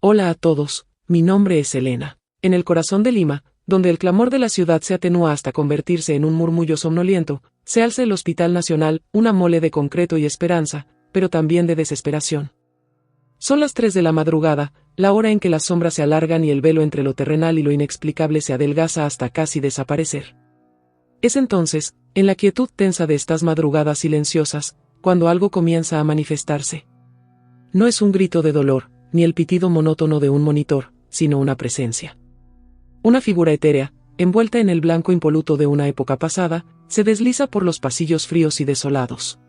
Hola a todos, mi nombre es Elena. En el corazón de Lima, donde el clamor de la ciudad se atenúa hasta convertirse en un murmullo somnoliento, se alza el Hospital Nacional, una mole de concreto y esperanza, pero también de desesperación. Son las 3 de la madrugada, la hora en que las sombras se alargan y el velo entre lo terrenal y lo inexplicable se adelgaza hasta casi desaparecer. Es entonces, en la quietud tensa de estas madrugadas silenciosas, cuando algo comienza a manifestarse. No es un grito de dolor, ni el pitido monótono de un monitor, sino una presencia. Una figura etérea, envuelta en el blanco impoluto de una época pasada, se desliza por los pasillos fríos y desolados.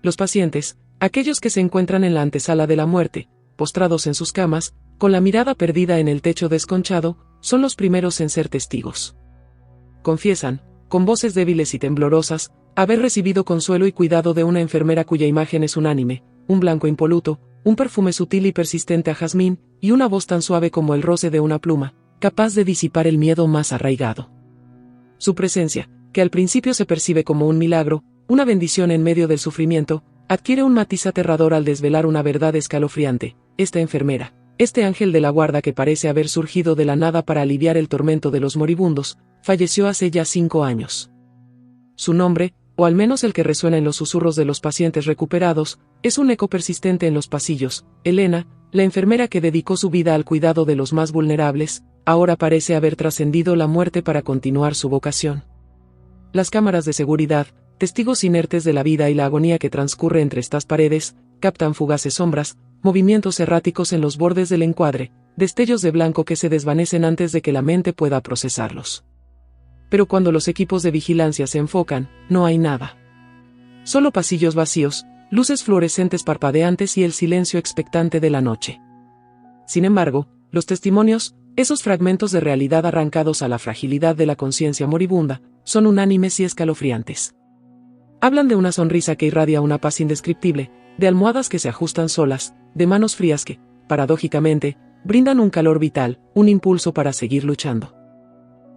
Los pacientes, aquellos que se encuentran en la antesala de la muerte, postrados en sus camas, con la mirada perdida en el techo desconchado, son los primeros en ser testigos. Confiesan, con voces débiles y temblorosas, haber recibido consuelo y cuidado de una enfermera cuya imagen es unánime, un blanco impoluto, un perfume sutil y persistente a jazmín, y una voz tan suave como el roce de una pluma, capaz de disipar el miedo más arraigado. Su presencia, que al principio se percibe como un milagro, una bendición en medio del sufrimiento, adquiere un matiz aterrador al desvelar una verdad escalofriante. Esta enfermera, este ángel de la guarda que parece haber surgido de la nada para aliviar el tormento de los moribundos, falleció hace ya 5 años. Su nombre, o al menos el que resuena en los susurros de los pacientes recuperados, es un eco persistente en los pasillos. Elena, la enfermera que dedicó su vida al cuidado de los más vulnerables, ahora parece haber trascendido la muerte para continuar su vocación. Las cámaras de seguridad, testigos inertes de la vida y la agonía que transcurre entre estas paredes, captan fugaces sombras, movimientos erráticos en los bordes del encuadre, destellos de blanco que se desvanecen antes de que la mente pueda procesarlos. Pero cuando los equipos de vigilancia se enfocan, no hay nada. Solo pasillos vacíos, luces fluorescentes parpadeantes y el silencio expectante de la noche. Sin embargo, los testimonios, esos fragmentos de realidad arrancados a la fragilidad de la conciencia moribunda, son unánimes y escalofriantes. Hablan de una sonrisa que irradia una paz indescriptible, de almohadas que se ajustan solas, de manos frías que, paradójicamente, brindan un calor vital, un impulso para seguir luchando.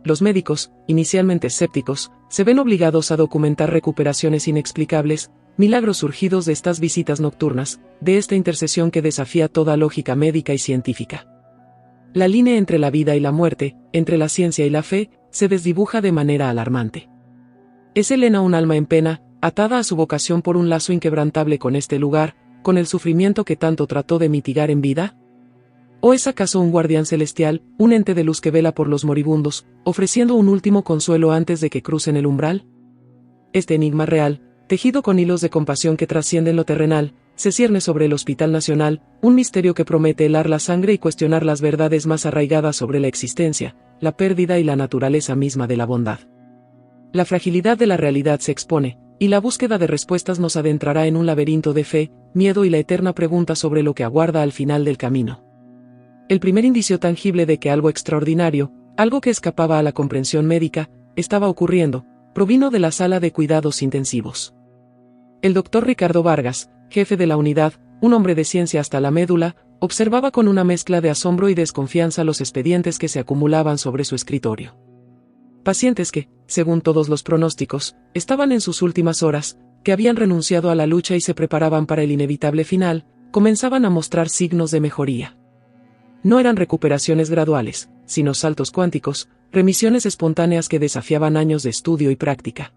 Los médicos, inicialmente escépticos, se ven obligados a documentar recuperaciones inexplicables, milagros surgidos de estas visitas nocturnas, de esta intercesión que desafía toda lógica médica y científica. La línea entre la vida y la muerte, entre la ciencia y la fe, se desdibuja de manera alarmante. ¿Es Elena un alma en pena, atada a su vocación por un lazo inquebrantable con este lugar, con el sufrimiento que tanto trató de mitigar en vida? ¿O es acaso un guardián celestial, un ente de luz que vela por los moribundos, ofreciendo un último consuelo antes de que crucen el umbral? Este enigma real, tejido con hilos de compasión que trascienden lo terrenal, se cierne sobre el Hospital Nacional, un misterio que promete helar la sangre y cuestionar las verdades más arraigadas sobre la existencia, la pérdida y la naturaleza misma de la bondad. La fragilidad de la realidad se expone, y la búsqueda de respuestas nos adentrará en un laberinto de fe, miedo y la eterna pregunta sobre lo que aguarda al final del camino. El primer indicio tangible de que algo extraordinario, algo que escapaba a la comprensión médica, estaba ocurriendo, provino de la sala de cuidados intensivos. El doctor Ricardo Vargas, jefe de la unidad, un hombre de ciencia hasta la médula, observaba con una mezcla de asombro y desconfianza los expedientes que se acumulaban sobre su escritorio. Pacientes que, según todos los pronósticos, estaban en sus últimas horas, que habían renunciado a la lucha y se preparaban para el inevitable final, comenzaban a mostrar signos de mejoría. No eran recuperaciones graduales, sino saltos cuánticos, remisiones espontáneas que desafiaban años de estudio y práctica.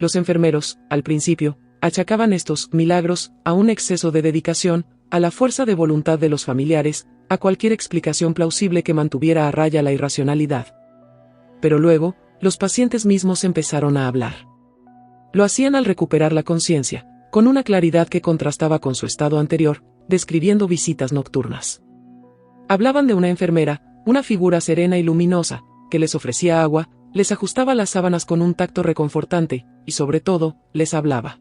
Los enfermeros, al principio, achacaban estos milagros a un exceso de dedicación, a la fuerza de voluntad de los familiares, a cualquier explicación plausible que mantuviera a raya la irracionalidad. Pero luego, los pacientes mismos empezaron a hablar. Lo hacían al recuperar la conciencia, con una claridad que contrastaba con su estado anterior, describiendo visitas nocturnas. Hablaban de una enfermera, una figura serena y luminosa, que les ofrecía agua, les ajustaba las sábanas con un tacto reconfortante, y sobre todo, les hablaba.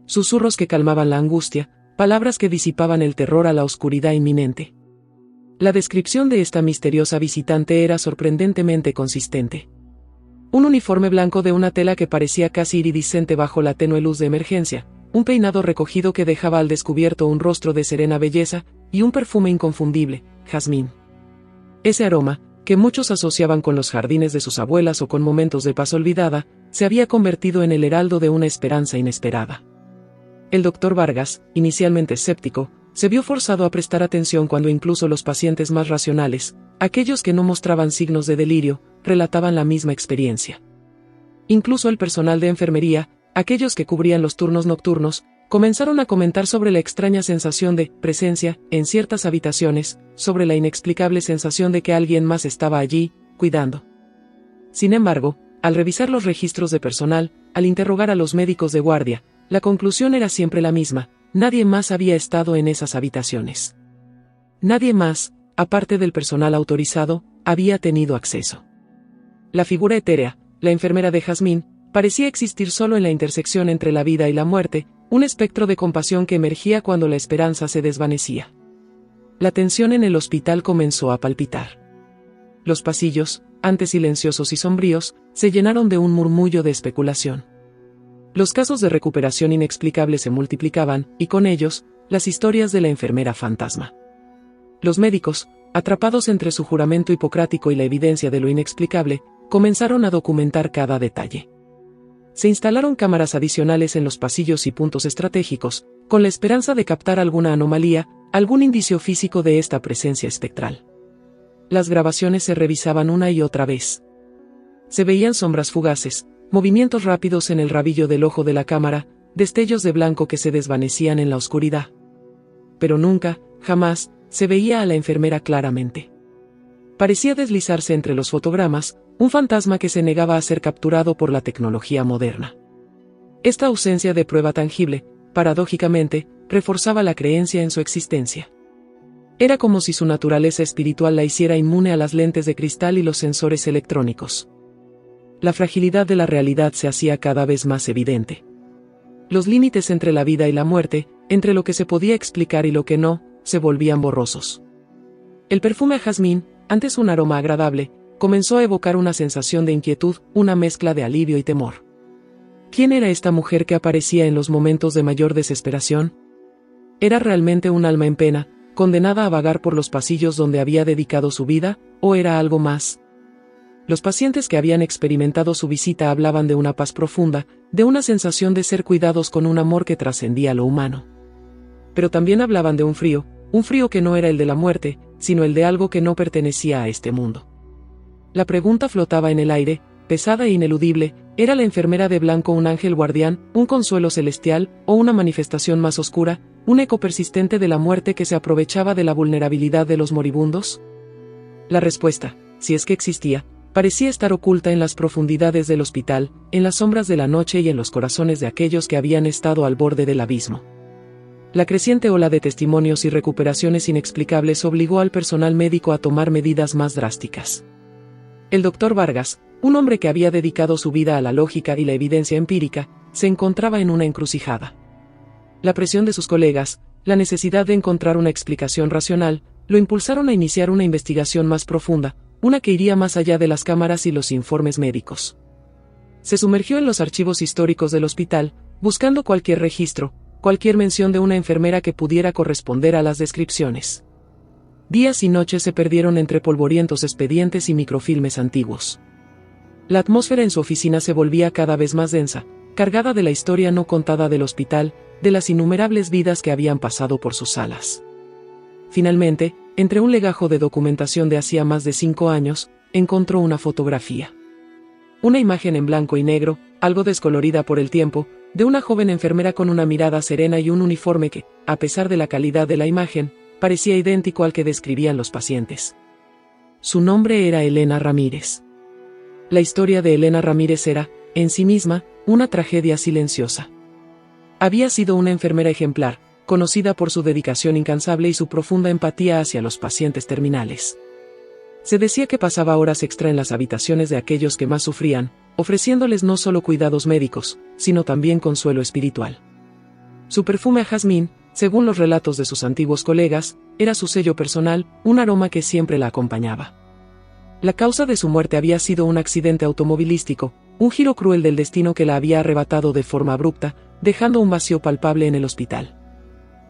Susurros que calmaban la angustia, palabras que disipaban el terror a la oscuridad inminente. La descripción de esta misteriosa visitante era sorprendentemente consistente. Un uniforme blanco de una tela que parecía casi iridiscente bajo la tenue luz de emergencia, un peinado recogido que dejaba al descubierto un rostro de serena belleza, y un perfume inconfundible, jazmín. Ese aroma, que muchos asociaban con los jardines de sus abuelas o con momentos de paz olvidada, se había convertido en el heraldo de una esperanza inesperada. El doctor Vargas, inicialmente escéptico, se vio forzado a prestar atención cuando incluso los pacientes más racionales, aquellos que no mostraban signos de delirio, relataban la misma experiencia. Incluso el personal de enfermería, aquellos que cubrían los turnos nocturnos, comenzaron a comentar sobre la extraña sensación de presencia en ciertas habitaciones, sobre la inexplicable sensación de que alguien más estaba allí, cuidando. Sin embargo, al revisar los registros de personal, al interrogar a los médicos de guardia, la conclusión era siempre la misma: nadie más había estado en esas habitaciones. Nadie más, aparte del personal autorizado, había tenido acceso. La figura etérea, la enfermera de Jazmín, parecía existir solo en la intersección entre la vida y la muerte, un espectro de compasión que emergía cuando la esperanza se desvanecía. La tensión en el hospital comenzó a palpitar. Los pasillos, antes silenciosos y sombríos, se llenaron de un murmullo de especulación. Los casos de recuperación inexplicable se multiplicaban, y con ellos, las historias de la enfermera fantasma. Los médicos, atrapados entre su juramento hipocrático y la evidencia de lo inexplicable, comenzaron a documentar cada detalle. Se instalaron cámaras adicionales en los pasillos y puntos estratégicos, con la esperanza de captar alguna anomalía, algún indicio físico de esta presencia espectral. Las grabaciones se revisaban una y otra vez. Se veían sombras fugaces, movimientos rápidos en el rabillo del ojo de la cámara, destellos de blanco que se desvanecían en la oscuridad. Pero nunca, jamás, se veía a la enfermera claramente. Parecía deslizarse entre los fotogramas, un fantasma que se negaba a ser capturado por la tecnología moderna. Esta ausencia de prueba tangible, paradójicamente, reforzaba la creencia en su existencia. Era como si su naturaleza espiritual la hiciera inmune a las lentes de cristal y los sensores electrónicos. La fragilidad de la realidad se hacía cada vez más evidente. Los límites entre la vida y la muerte, entre lo que se podía explicar y lo que no, se volvían borrosos. El perfume a jazmín, antes un aroma agradable, comenzó a evocar una sensación de inquietud, una mezcla de alivio y temor. ¿Quién era esta mujer que aparecía en los momentos de mayor desesperación? ¿Era realmente un alma en pena, condenada a vagar por los pasillos donde había dedicado su vida, o era algo más? Los pacientes que habían experimentado su visita hablaban de una paz profunda, de una sensación de ser cuidados con un amor que trascendía lo humano. Pero también hablaban de un frío que no era el de la muerte, sino el de algo que no pertenecía a este mundo. La pregunta flotaba en el aire, pesada e ineludible: ¿era la enfermera de blanco un ángel guardián, un consuelo celestial, o una manifestación más oscura, un eco persistente de la muerte que se aprovechaba de la vulnerabilidad de los moribundos? La respuesta, si es que existía, parecía estar oculta en las profundidades del hospital, en las sombras de la noche y en los corazones de aquellos que habían estado al borde del abismo. La creciente ola de testimonios y recuperaciones inexplicables obligó al personal médico a tomar medidas más drásticas. El doctor Vargas, un hombre que había dedicado su vida a la lógica y la evidencia empírica, se encontraba en una encrucijada. La presión de sus colegas, la necesidad de encontrar una explicación racional, lo impulsaron a iniciar una investigación más profunda, una que iría más allá de las cámaras y los informes médicos. Se sumergió en los archivos históricos del hospital, buscando cualquier registro, cualquier mención de una enfermera que pudiera corresponder a las descripciones. Días y noches se perdieron entre polvorientos expedientes y microfilmes antiguos. La atmósfera en su oficina se volvía cada vez más densa, cargada de la historia no contada del hospital, de las innumerables vidas que habían pasado por sus salas. Finalmente, entre un legajo de documentación de hacía más de 5 años, encontró una fotografía. Una imagen en blanco y negro, algo descolorida por el tiempo, de una joven enfermera con una mirada serena y un uniforme que, a pesar de la calidad de la imagen, parecía idéntico al que describían los pacientes. Su nombre era Elena Ramírez. La historia de Elena Ramírez era, en sí misma, una tragedia silenciosa. Había sido una enfermera ejemplar, conocida por su dedicación incansable y su profunda empatía hacia los pacientes terminales. Se decía que pasaba horas extra en las habitaciones de aquellos que más sufrían, ofreciéndoles no solo cuidados médicos, sino también consuelo espiritual. Su perfume a jazmín, según los relatos de sus antiguos colegas, era su sello personal, un aroma que siempre la acompañaba. La causa de su muerte había sido un accidente automovilístico, un giro cruel del destino que la había arrebatado de forma abrupta, dejando un vacío palpable en el hospital.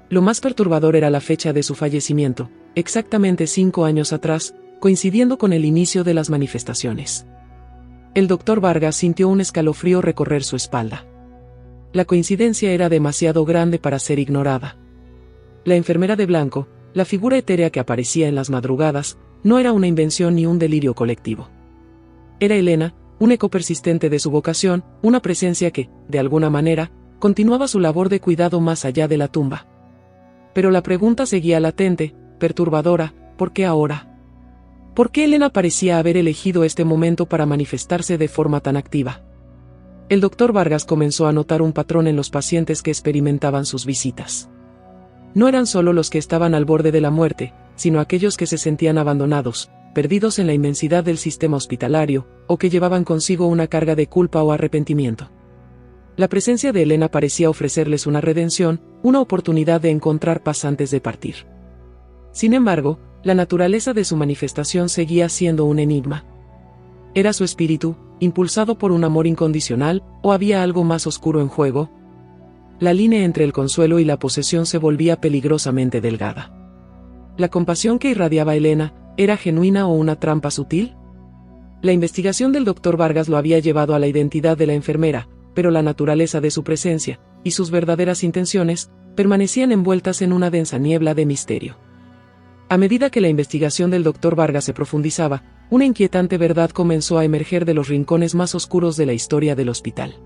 Lo más perturbador era la fecha de su fallecimiento, exactamente 5 años atrás, coincidiendo con el inicio de las manifestaciones. El doctor Vargas sintió un escalofrío recorrer su espalda. La coincidencia era demasiado grande para ser ignorada. la enfermera de blanco, la figura etérea que aparecía en las madrugadas, no era una invención ni un delirio colectivo. Era Elena, un eco persistente de su vocación, una presencia que, de alguna manera, continuaba su labor de cuidado más allá de la tumba. Pero la pregunta seguía latente, perturbadora: ¿por qué ahora? ¿Por qué Elena parecía haber elegido este momento para manifestarse de forma tan activa? El doctor Vargas comenzó a notar un patrón en los pacientes que experimentaban sus visitas. No eran solo los que estaban al borde de la muerte, sino aquellos que se sentían abandonados, perdidos en la inmensidad del sistema hospitalario, o que llevaban consigo una carga de culpa o arrepentimiento. La presencia de Elena parecía ofrecerles una redención, una oportunidad de encontrar paz antes de partir. Sin embargo, la naturaleza de su manifestación seguía siendo un enigma. ¿Era su espíritu, impulsado por un amor incondicional, o había algo más oscuro en juego? La línea entre el consuelo y la posesión se volvía peligrosamente delgada. ¿La compasión que irradiaba Elena era genuina o una trampa sutil? La investigación del doctor Vargas lo había llevado a la identidad de la enfermera, pero la naturaleza de su presencia, y sus verdaderas intenciones, permanecían envueltas en una densa niebla de misterio. A medida que la investigación del doctor Vargas se profundizaba, una inquietante verdad comenzó a emerger de los rincones más oscuros de la historia del hospital.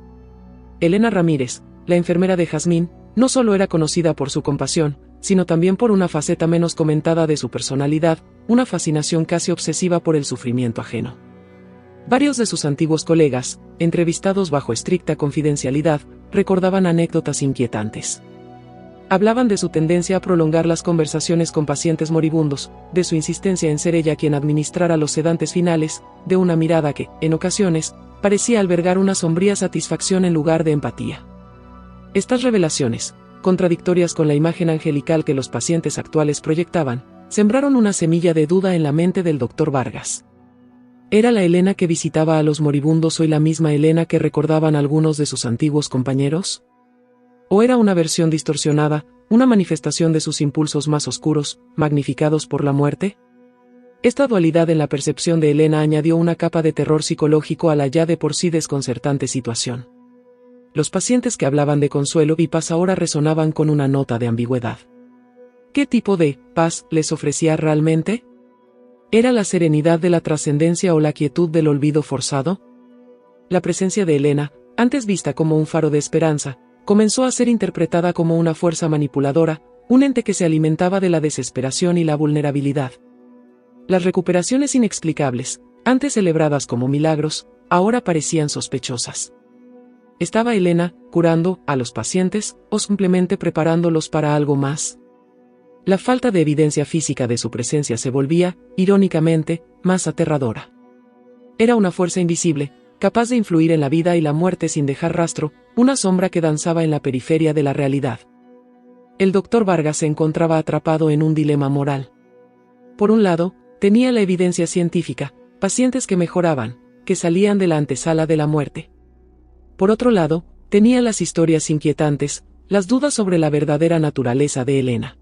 Elena Ramírez, la enfermera de Jazmín, no solo era conocida por su compasión, sino también por una faceta menos comentada de su personalidad, una fascinación casi obsesiva por el sufrimiento ajeno. Varios de sus antiguos colegas, entrevistados bajo estricta confidencialidad, recordaban anécdotas inquietantes. Hablaban de su tendencia a prolongar las conversaciones con pacientes moribundos, de su insistencia en ser ella quien administrara los sedantes finales, de una mirada que, en ocasiones, parecía albergar una sombría satisfacción en lugar de empatía. Estas revelaciones, contradictorias con la imagen angelical que los pacientes actuales proyectaban, sembraron una semilla de duda en la mente del doctor Vargas. ¿Era la Elena que visitaba a los moribundos hoy la misma Elena que recordaban algunos de sus antiguos compañeros? ¿O era una versión distorsionada, una manifestación de sus impulsos más oscuros, magnificados por la muerte? Esta dualidad en la percepción de Elena añadió una capa de terror psicológico a la ya de por sí desconcertante situación. Los pacientes que hablaban de consuelo y paz ahora resonaban con una nota de ambigüedad. ¿Qué tipo de paz les ofrecía realmente? ¿Era la serenidad de la trascendencia o la quietud del olvido forzado? La presencia de Elena, antes vista como un faro de esperanza, comenzó a ser interpretada como una fuerza manipuladora, un ente que se alimentaba de la desesperación y la vulnerabilidad. Las recuperaciones inexplicables, antes celebradas como milagros, ahora parecían sospechosas. ¿Estaba Elena curando a los pacientes o simplemente preparándolos para algo más? La falta de evidencia física de su presencia se volvía, irónicamente, más aterradora. Era una fuerza invisible, capaz de influir en la vida y la muerte sin dejar rastro, una sombra que danzaba en la periferia de la realidad. El doctor Vargas se encontraba atrapado en un dilema moral. Por un lado, tenía la evidencia científica, pacientes que mejoraban, que salían de la antesala de la muerte. Por otro lado, tenía las historias inquietantes, las dudas sobre la verdadera naturaleza de Elena.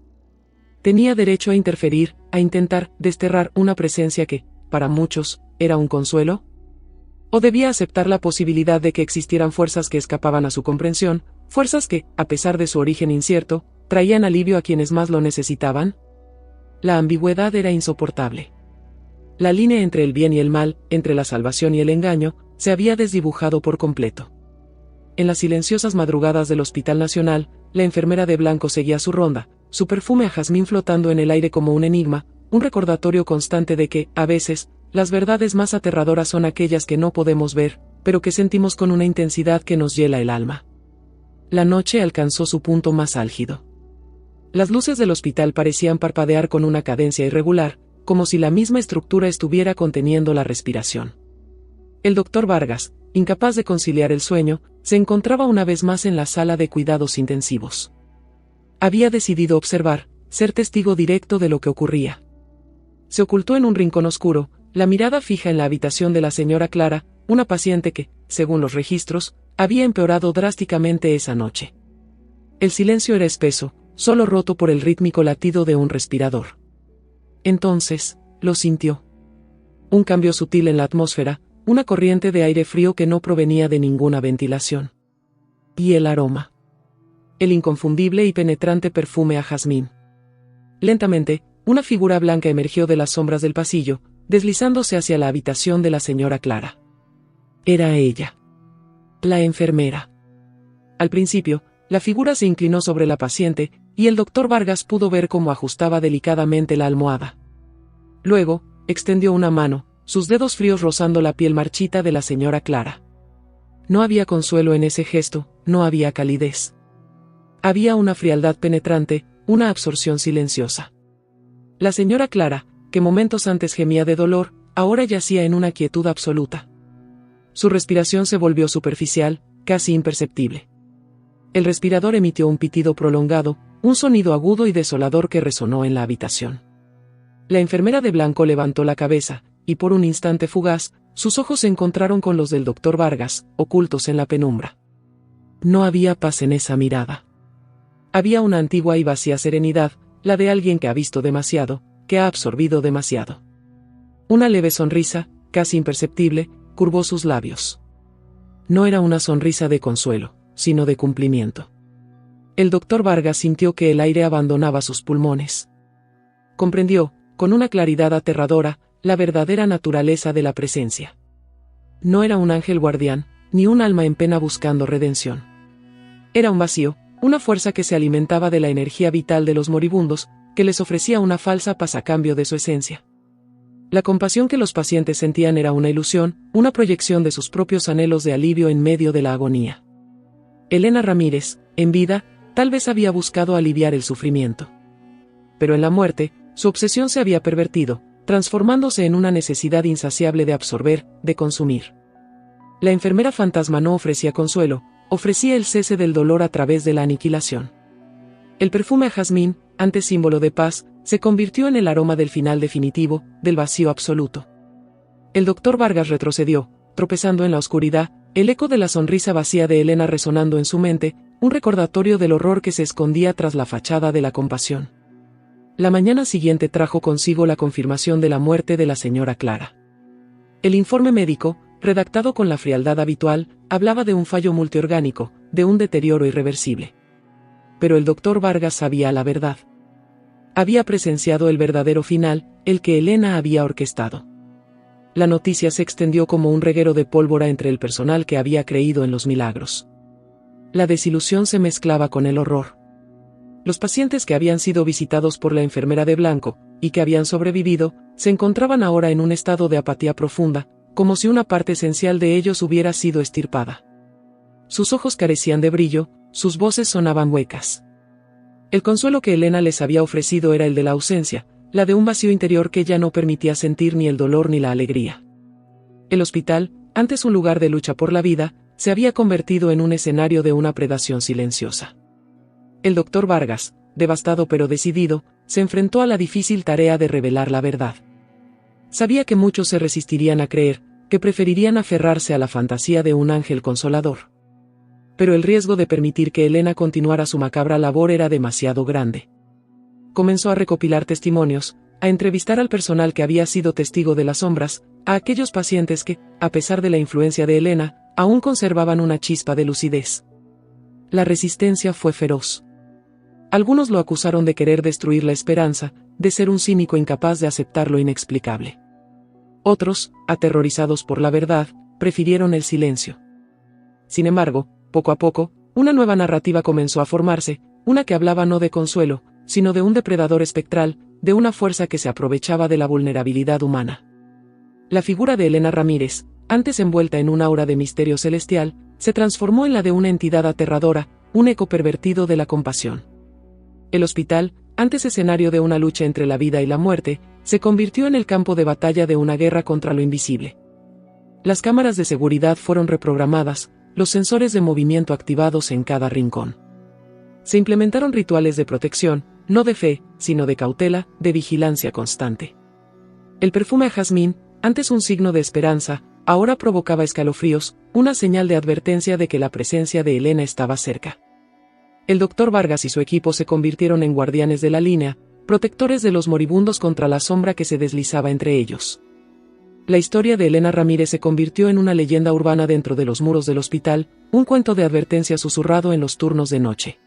Tenía derecho a interferir, a intentar desterrar una presencia que, para muchos, era un consuelo. ¿O debía aceptar la posibilidad de que existieran fuerzas que escapaban a su comprensión, fuerzas que, a pesar de su origen incierto, traían alivio a quienes más lo necesitaban? La ambigüedad era insoportable. La línea entre el bien y el mal, entre la salvación y el engaño, se había desdibujado por completo. En las silenciosas madrugadas del Hospital Nacional, la enfermera de blanco seguía su ronda, su perfume a jazmín flotando en el aire como un enigma, un recordatorio constante de que, a veces, las verdades más aterradoras son aquellas que no podemos ver, pero que sentimos con una intensidad que nos hiela el alma. La noche alcanzó su punto más álgido. Las luces del hospital parecían parpadear con una cadencia irregular, como si la misma estructura estuviera conteniendo la respiración. El doctor Vargas, incapaz de conciliar el sueño, se encontraba una vez más en la sala de cuidados intensivos. Había decidido observar, ser testigo directo de lo que ocurría. Se ocultó en un rincón oscuro, la mirada fija en la habitación de la señora Clara, una paciente que, según los registros, había empeorado drásticamente esa noche. El silencio era espeso, solo roto por el rítmico latido de un respirador. Entonces, lo sintió. Un cambio sutil en la atmósfera, una corriente de aire frío que no provenía de ninguna ventilación. Y el aroma. El inconfundible y penetrante perfume a jazmín. Lentamente, una figura blanca emergió de las sombras del pasillo, deslizándose hacia la habitación de la señora Clara. Era ella. La enfermera. Al principio, la figura se inclinó sobre la paciente, y el doctor Vargas pudo ver cómo ajustaba delicadamente la almohada. Luego, extendió una mano, sus dedos fríos rozando la piel marchita de la señora Clara. No había consuelo en ese gesto, no había calidez. Había una frialdad penetrante, una absorción silenciosa. La señora Clara, que momentos antes gemía de dolor, ahora yacía en una quietud absoluta. Su respiración se volvió superficial, casi imperceptible. El respirador emitió un pitido prolongado, un sonido agudo y desolador que resonó en la habitación. La enfermera de blanco levantó la cabeza, y por un instante fugaz, sus ojos se encontraron con los del doctor Vargas, ocultos en la penumbra. No había paz en esa mirada. Había una antigua y vacía serenidad, la de alguien que ha visto demasiado, que ha absorbido demasiado. Una leve sonrisa, casi imperceptible, curvó sus labios. No era una sonrisa de consuelo, sino de cumplimiento. El doctor Vargas sintió que el aire abandonaba sus pulmones. Comprendió, con una claridad aterradora, la verdadera naturaleza de la presencia. No era un ángel guardián, ni un alma en pena buscando redención. Era un vacío, una fuerza que se alimentaba de la energía vital de los moribundos, que les ofrecía una falsa paz a cambio de su esencia. La compasión que los pacientes sentían era una ilusión, una proyección de sus propios anhelos de alivio en medio de la agonía. Elena Ramírez, en vida, tal vez había buscado aliviar el sufrimiento. Pero en la muerte, su obsesión se había pervertido, transformándose en una necesidad insaciable de absorber, de consumir. La enfermera fantasma no ofrecía consuelo, ofrecía el cese del dolor a través de la aniquilación. El perfume a jazmín, antes símbolo de paz, se convirtió en el aroma del final definitivo, del vacío absoluto. El doctor Vargas retrocedió, tropezando en la oscuridad, el eco de la sonrisa vacía de Elena resonando en su mente, un recordatorio del horror que se escondía tras la fachada de la compasión. La mañana siguiente trajo consigo la confirmación de la muerte de la señora Clara. El informe médico, redactado con la frialdad habitual, hablaba de un fallo multiorgánico, de un deterioro irreversible. Pero el doctor Vargas sabía la verdad. Había presenciado el verdadero final, el que Elena había orquestado. La noticia se extendió como un reguero de pólvora entre el personal que había creído en los milagros. La desilusión se mezclaba con el horror. Los pacientes que habían sido visitados por la enfermera de blanco, y que habían sobrevivido, se encontraban ahora en un estado de apatía profunda, como si una parte esencial de ellos hubiera sido extirpada. Sus ojos carecían de brillo, sus voces sonaban huecas. El consuelo que Elena les había ofrecido era el de la ausencia, la de un vacío interior que ya no permitía sentir ni el dolor ni la alegría. El hospital, antes un lugar de lucha por la vida, se había convertido en un escenario de una predación silenciosa. El doctor Vargas, devastado pero decidido, se enfrentó a la difícil tarea de revelar la verdad. Sabía que muchos se resistirían a creer, que preferirían aferrarse a la fantasía de un ángel consolador. Pero el riesgo de permitir que Elena continuara su macabra labor era demasiado grande. Comenzó a recopilar testimonios, a entrevistar al personal que había sido testigo de las sombras, a aquellos pacientes que, a pesar de la influencia de Elena, aún conservaban una chispa de lucidez. La resistencia fue feroz. Algunos lo acusaron de querer destruir la esperanza, de ser un cínico incapaz de aceptar lo inexplicable. Otros, aterrorizados por la verdad, prefirieron el silencio. Sin embargo, poco a poco, una nueva narrativa comenzó a formarse, una que hablaba no de consuelo, sino de un depredador espectral, de una fuerza que se aprovechaba de la vulnerabilidad humana. La figura de Elena Ramírez, antes envuelta en un aura de misterio celestial, se transformó en la de una entidad aterradora, un eco pervertido de la compasión. El hospital, antes escenario de una lucha entre la vida y la muerte, se convirtió en el campo de batalla de una guerra contra lo invisible. Las cámaras de seguridad fueron reprogramadas, los sensores de movimiento activados en cada rincón. Se implementaron rituales de protección, no de fe, sino de cautela, de vigilancia constante. El perfume a jazmín, antes un signo de esperanza, ahora provocaba escalofríos, una señal de advertencia de que la presencia de Elena estaba cerca. El doctor Vargas y su equipo se convirtieron en guardianes de la línea, protectores de los moribundos contra la sombra que se deslizaba entre ellos. La historia de Elena Ramírez se convirtió en una leyenda urbana dentro de los muros del hospital, un cuento de advertencia susurrado en los turnos de noche.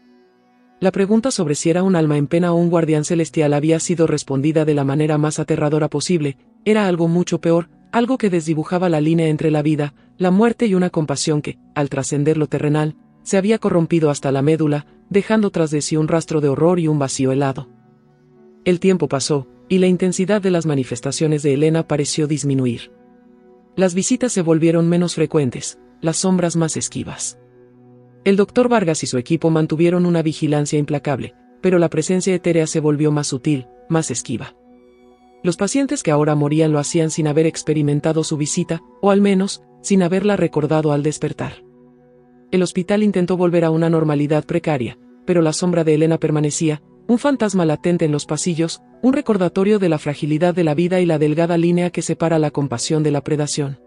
La pregunta sobre si era un alma en pena o un guardián celestial había sido respondida de la manera más aterradora posible. Era algo mucho peor, algo que desdibujaba la línea entre la vida, la muerte y una compasión que, al trascender lo terrenal, se había corrompido hasta la médula, dejando tras de sí un rastro de horror y un vacío helado. El tiempo pasó, y la intensidad de las manifestaciones de Elena pareció disminuir. Las visitas se volvieron menos frecuentes, las sombras más esquivas. El doctor Vargas y su equipo mantuvieron una vigilancia implacable, pero la presencia etérea se volvió más sutil, más esquiva. Los pacientes que ahora morían lo hacían sin haber experimentado su visita, o al menos, sin haberla recordado al despertar. El hospital intentó volver a una normalidad precaria, pero la sombra de Elena permanecía, un fantasma latente en los pasillos, un recordatorio de la fragilidad de la vida y la delgada línea que separa la compasión de la predación.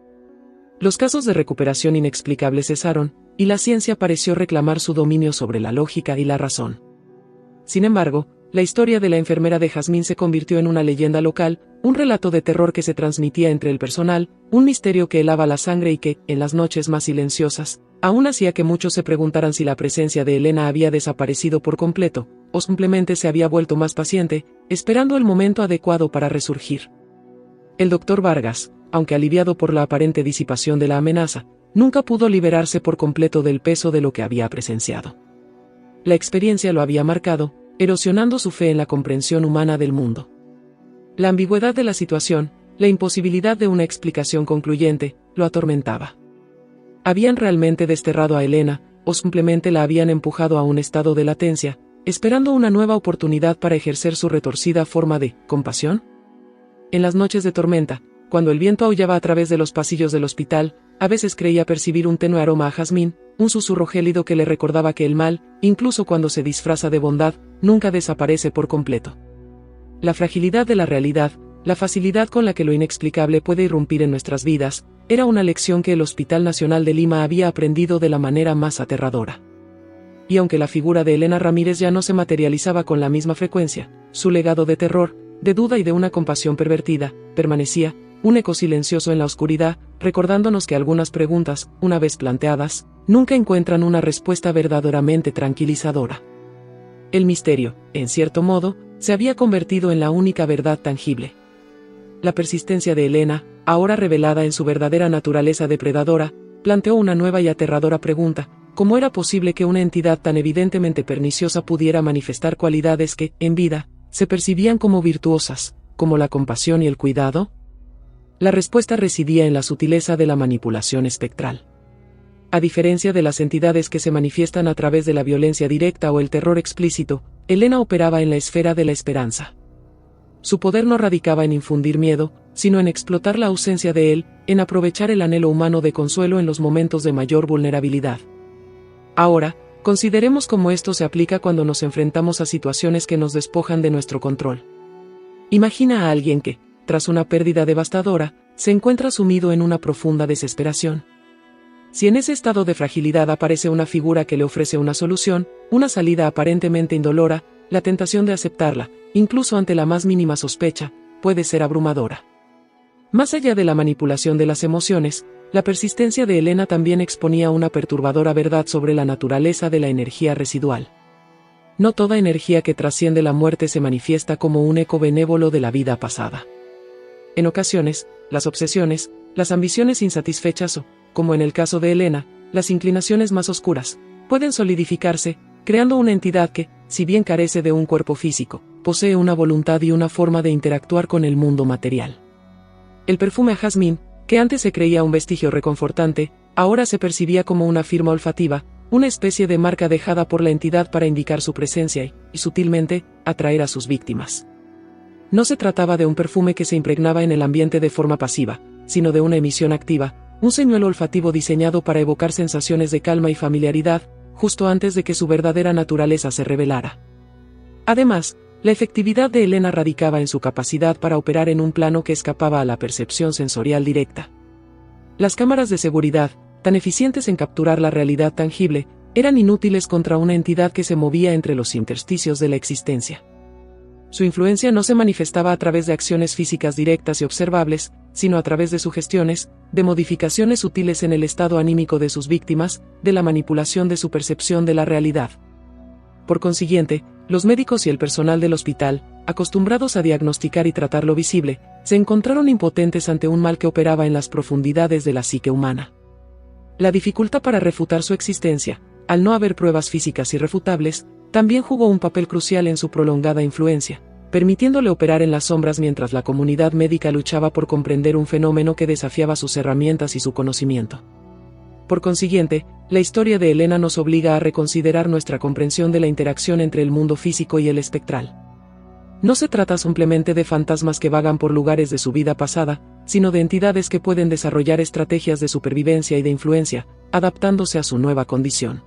Los casos de recuperación inexplicable cesaron, y la ciencia pareció reclamar su dominio sobre la lógica y la razón. Sin embargo, la historia de la enfermera de Jazmín se convirtió en una leyenda local, un relato de terror que se transmitía entre el personal, un misterio que helaba la sangre y que, en las noches más silenciosas, aún hacía que muchos se preguntaran si la presencia de Elena había desaparecido por completo, o simplemente se había vuelto más paciente, esperando el momento adecuado para resurgir. El doctor Vargas, aunque aliviado por la aparente disipación de la amenaza, nunca pudo liberarse por completo del peso de lo que había presenciado. La experiencia lo había marcado, erosionando su fe en la comprensión humana del mundo. La ambigüedad de la situación, la imposibilidad de una explicación concluyente, lo atormentaba. ¿Habían realmente desterrado a Elena, o simplemente la habían empujado a un estado de latencia, esperando una nueva oportunidad para ejercer su retorcida forma de compasión? En las noches de tormenta, cuando el viento aullaba a través de los pasillos del hospital, a veces creía percibir un tenue aroma a jazmín, un susurro gélido que le recordaba que el mal, incluso cuando se disfraza de bondad, nunca desaparece por completo. La fragilidad de la realidad, la facilidad con la que lo inexplicable puede irrumpir en nuestras vidas, era una lección que el Hospital Nacional de Lima había aprendido de la manera más aterradora. Y aunque la figura de Elena Ramírez ya no se materializaba con la misma frecuencia, su legado de terror, de duda y de una compasión pervertida, permanecía, un eco silencioso en la oscuridad, recordándonos que algunas preguntas, una vez planteadas, nunca encuentran una respuesta verdaderamente tranquilizadora. El misterio, en cierto modo, se había convertido en la única verdad tangible. La persistencia de Elena, ahora revelada en su verdadera naturaleza depredadora, planteó una nueva y aterradora pregunta: ¿cómo era posible que una entidad tan evidentemente perniciosa pudiera manifestar cualidades que, en vida, se percibían como virtuosas, como la compasión y el cuidado? La respuesta residía en la sutileza de la manipulación espectral. A diferencia de las entidades que se manifiestan a través de la violencia directa o el terror explícito, Elena operaba en la esfera de la esperanza. Su poder no radicaba en infundir miedo, sino en explotar la ausencia de él, en aprovechar el anhelo humano de consuelo en los momentos de mayor vulnerabilidad. Ahora, consideremos cómo esto se aplica cuando nos enfrentamos a situaciones que nos despojan de nuestro control. Imagina a alguien que, tras una pérdida devastadora, se encuentra sumido en una profunda desesperación. Si en ese estado de fragilidad aparece una figura que le ofrece una solución, una salida aparentemente indolora, la tentación de aceptarla, incluso ante la más mínima sospecha, puede ser abrumadora. Más allá de la manipulación de las emociones, la persistencia de Elena también exponía una perturbadora verdad sobre la naturaleza de la energía residual. No toda energía que trasciende la muerte se manifiesta como un eco benévolo de la vida pasada. En ocasiones, las obsesiones, las ambiciones insatisfechas o, como en el caso de Elena, las inclinaciones más oscuras, pueden solidificarse, creando una entidad que, si bien carece de un cuerpo físico, posee una voluntad y una forma de interactuar con el mundo material. El perfume a jazmín, que antes se creía un vestigio reconfortante, ahora se percibía como una firma olfativa, una especie de marca dejada por la entidad para indicar su presencia y sutilmente, atraer a sus víctimas. No se trataba de un perfume que se impregnaba en el ambiente de forma pasiva, sino de una emisión activa, un señuelo olfativo diseñado para evocar sensaciones de calma y familiaridad, justo antes de que su verdadera naturaleza se revelara. Además, la efectividad de Elena radicaba en su capacidad para operar en un plano que escapaba a la percepción sensorial directa. Las cámaras de seguridad, tan eficientes en capturar la realidad tangible, eran inútiles contra una entidad que se movía entre los intersticios de la existencia. Su influencia no se manifestaba a través de acciones físicas directas y observables, sino a través de sugestiones, de modificaciones sutiles en el estado anímico de sus víctimas, de la manipulación de su percepción de la realidad. Por consiguiente, los médicos y el personal del hospital, acostumbrados a diagnosticar y tratar lo visible, se encontraron impotentes ante un mal que operaba en las profundidades de la psique humana. La dificultad para refutar su existencia, al no haber pruebas físicas irrefutables, también jugó un papel crucial en su prolongada influencia, permitiéndole operar en las sombras mientras la comunidad médica luchaba por comprender un fenómeno que desafiaba sus herramientas y su conocimiento. Por consiguiente, la historia de Elena nos obliga a reconsiderar nuestra comprensión de la interacción entre el mundo físico y el espectral. No se trata simplemente de fantasmas que vagan por lugares de su vida pasada, sino de entidades que pueden desarrollar estrategias de supervivencia y de influencia, adaptándose a su nueva condición.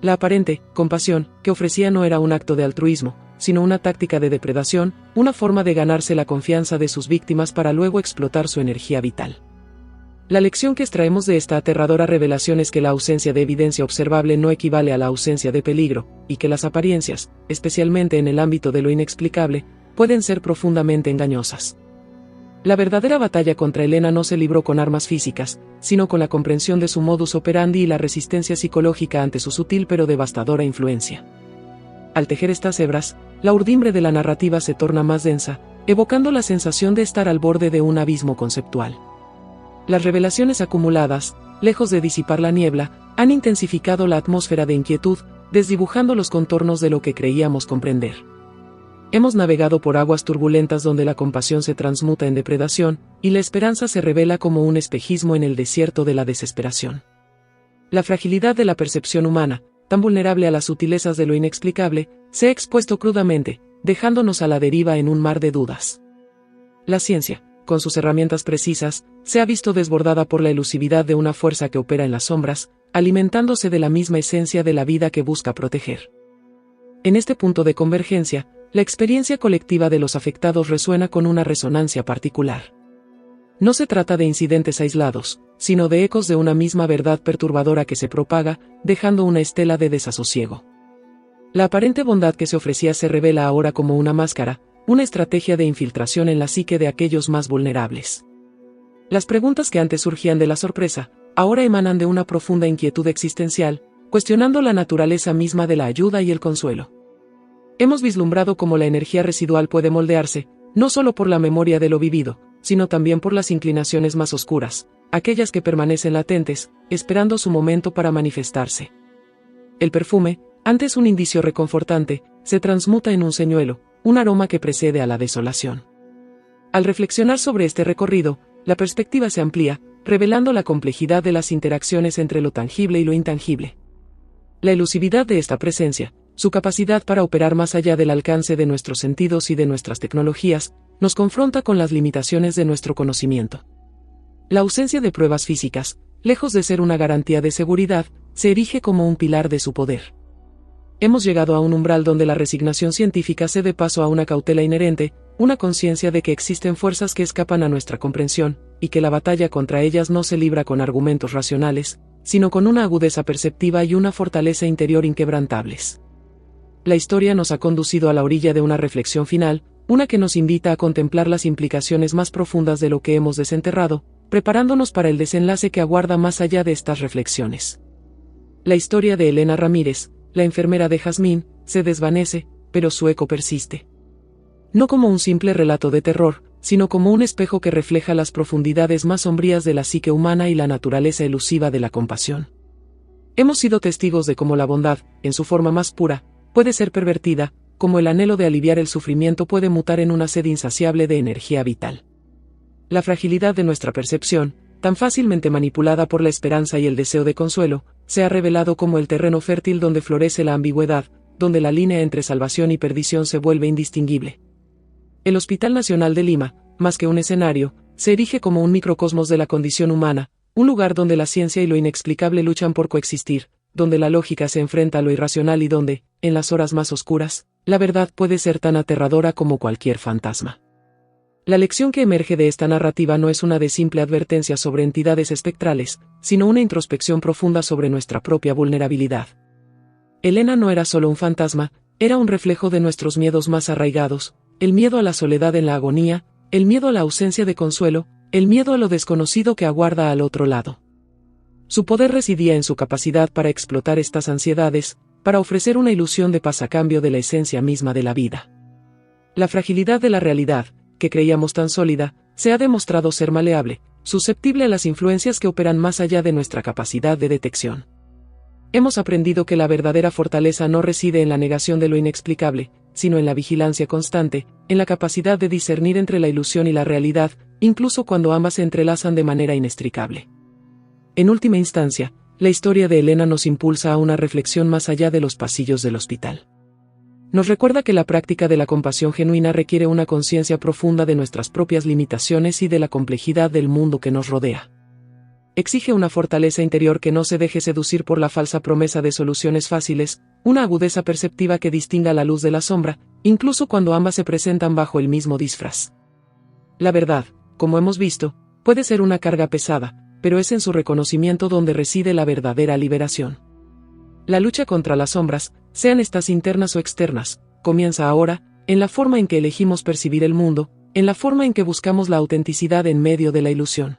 La aparente compasión que ofrecía no era un acto de altruismo, sino una táctica de depredación, una forma de ganarse la confianza de sus víctimas para luego explotar su energía vital. La lección que extraemos de esta aterradora revelación es que la ausencia de evidencia observable no equivale a la ausencia de peligro, y que las apariencias, especialmente en el ámbito de lo inexplicable, pueden ser profundamente engañosas. La verdadera batalla contra Elena no se libró con armas físicas, sino con la comprensión de su modus operandi y la resistencia psicológica ante su sutil pero devastadora influencia. Al tejer estas hebras, la urdimbre de la narrativa se torna más densa, evocando la sensación de estar al borde de un abismo conceptual. Las revelaciones acumuladas, lejos de disipar la niebla, han intensificado la atmósfera de inquietud, desdibujando los contornos de lo que creíamos comprender. Hemos navegado por aguas turbulentas donde la compasión se transmuta en depredación, y la esperanza se revela como un espejismo en el desierto de la desesperación. La fragilidad de la percepción humana, tan vulnerable a las sutilezas de lo inexplicable, se ha expuesto crudamente, dejándonos a la deriva en un mar de dudas. La ciencia, con sus herramientas precisas, se ha visto desbordada por la elusividad de una fuerza que opera en las sombras, alimentándose de la misma esencia de la vida que busca proteger. En este punto de convergencia, la experiencia colectiva de los afectados resuena con una resonancia particular. No se trata de incidentes aislados, sino de ecos de una misma verdad perturbadora que se propaga, dejando una estela de desasosiego. La aparente bondad que se ofrecía se revela ahora como una máscara, una estrategia de infiltración en la psique de aquellos más vulnerables. Las preguntas que antes surgían de la sorpresa, ahora emanan de una profunda inquietud existencial, cuestionando la naturaleza misma de la ayuda y el consuelo. Hemos vislumbrado cómo la energía residual puede moldearse, no solo por la memoria de lo vivido, sino también por las inclinaciones más oscuras, aquellas que permanecen latentes, esperando su momento para manifestarse. El perfume, antes un indicio reconfortante, se transmuta en un señuelo, un aroma que precede a la desolación. Al reflexionar sobre este recorrido, la perspectiva se amplía, revelando la complejidad de las interacciones entre lo tangible y lo intangible. La elusividad de esta presencia, su capacidad para operar más allá del alcance de nuestros sentidos y de nuestras tecnologías, nos confronta con las limitaciones de nuestro conocimiento. La ausencia de pruebas físicas, lejos de ser una garantía de seguridad, se erige como un pilar de su poder. Hemos llegado a un umbral donde la resignación científica cede paso a una cautela inherente, una conciencia de que existen fuerzas que escapan a nuestra comprensión, y que la batalla contra ellas no se libra con argumentos racionales, sino con una agudeza perceptiva y una fortaleza interior inquebrantables. La historia nos ha conducido a la orilla de una reflexión final, una que nos invita a contemplar las implicaciones más profundas de lo que hemos desenterrado, preparándonos para el desenlace que aguarda más allá de estas reflexiones. La historia de Elena Ramírez, la enfermera de Jazmín, se desvanece, pero su eco persiste. No como un simple relato de terror, sino como un espejo que refleja las profundidades más sombrías de la psique humana y la naturaleza elusiva de la compasión. Hemos sido testigos de cómo la bondad, en su forma más pura, puede ser pervertida, como el anhelo de aliviar el sufrimiento puede mutar en una sed insaciable de energía vital. La fragilidad de nuestra percepción, tan fácilmente manipulada por la esperanza y el deseo de consuelo, se ha revelado como el terreno fértil donde florece la ambigüedad, donde la línea entre salvación y perdición se vuelve indistinguible. El Hospital Nacional de Lima, más que un escenario, se erige como un microcosmos de la condición humana, un lugar donde la ciencia y lo inexplicable luchan por coexistir, donde la lógica se enfrenta a lo irracional y donde, en las horas más oscuras, la verdad puede ser tan aterradora como cualquier fantasma. La lección que emerge de esta narrativa no es una de simple advertencia sobre entidades espectrales, sino una introspección profunda sobre nuestra propia vulnerabilidad. Elena no era solo un fantasma, era un reflejo de nuestros miedos más arraigados, el miedo a la soledad en la agonía, el miedo a la ausencia de consuelo, el miedo a lo desconocido que aguarda al otro lado. Su poder residía en su capacidad para explotar estas ansiedades, para ofrecer una ilusión de paz a cambio de la esencia misma de la vida. La fragilidad de la realidad, que creíamos tan sólida, se ha demostrado ser maleable, susceptible a las influencias que operan más allá de nuestra capacidad de detección. Hemos aprendido que la verdadera fortaleza no reside en la negación de lo inexplicable, sino en la vigilancia constante, en la capacidad de discernir entre la ilusión y la realidad, incluso cuando ambas se entrelazan de manera inextricable. En última instancia, la historia de Elena nos impulsa a una reflexión más allá de los pasillos del hospital. Nos recuerda que la práctica de la compasión genuina requiere una conciencia profunda de nuestras propias limitaciones y de la complejidad del mundo que nos rodea. Exige una fortaleza interior que no se deje seducir por la falsa promesa de soluciones fáciles, una agudeza perceptiva que distinga la luz de la sombra, incluso cuando ambas se presentan bajo el mismo disfraz. La verdad, como hemos visto, puede ser una carga pesada, pero es en su reconocimiento donde reside la verdadera liberación. La lucha contra las sombras, sean estas internas o externas, comienza ahora, en la forma en que elegimos percibir el mundo, en la forma en que buscamos la autenticidad en medio de la ilusión.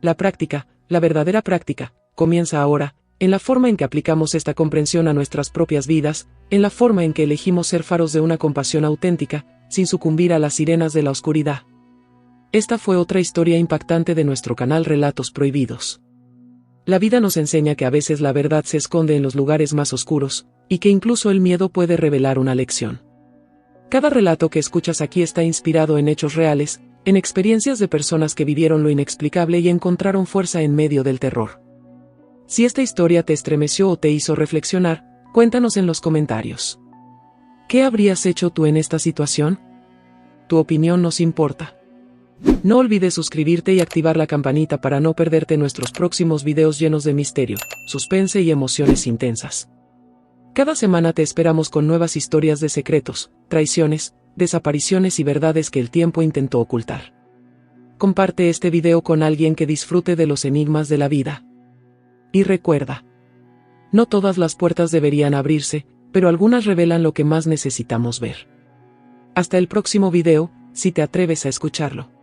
La práctica, la verdadera práctica, comienza ahora, en la forma en que aplicamos esta comprensión a nuestras propias vidas, en la forma en que elegimos ser faros de una compasión auténtica, sin sucumbir a las sirenas de la oscuridad. Esta fue otra historia impactante de nuestro canal Relatos Prohibidos. La vida nos enseña que a veces la verdad se esconde en los lugares más oscuros, y que incluso el miedo puede revelar una lección. Cada relato que escuchas aquí está inspirado en hechos reales, en experiencias de personas que vivieron lo inexplicable y encontraron fuerza en medio del terror. Si esta historia te estremeció o te hizo reflexionar, cuéntanos en los comentarios. ¿Qué habrías hecho tú en esta situación? Tu opinión nos importa. No olvides suscribirte y activar la campanita para no perderte nuestros próximos videos llenos de misterio, suspense y emociones intensas. Cada semana te esperamos con nuevas historias de secretos, traiciones, desapariciones y verdades que el tiempo intentó ocultar. Comparte este video con alguien que disfrute de los enigmas de la vida. Y recuerda, no todas las puertas deberían abrirse, pero algunas revelan lo que más necesitamos ver. Hasta el próximo video, si te atreves a escucharlo.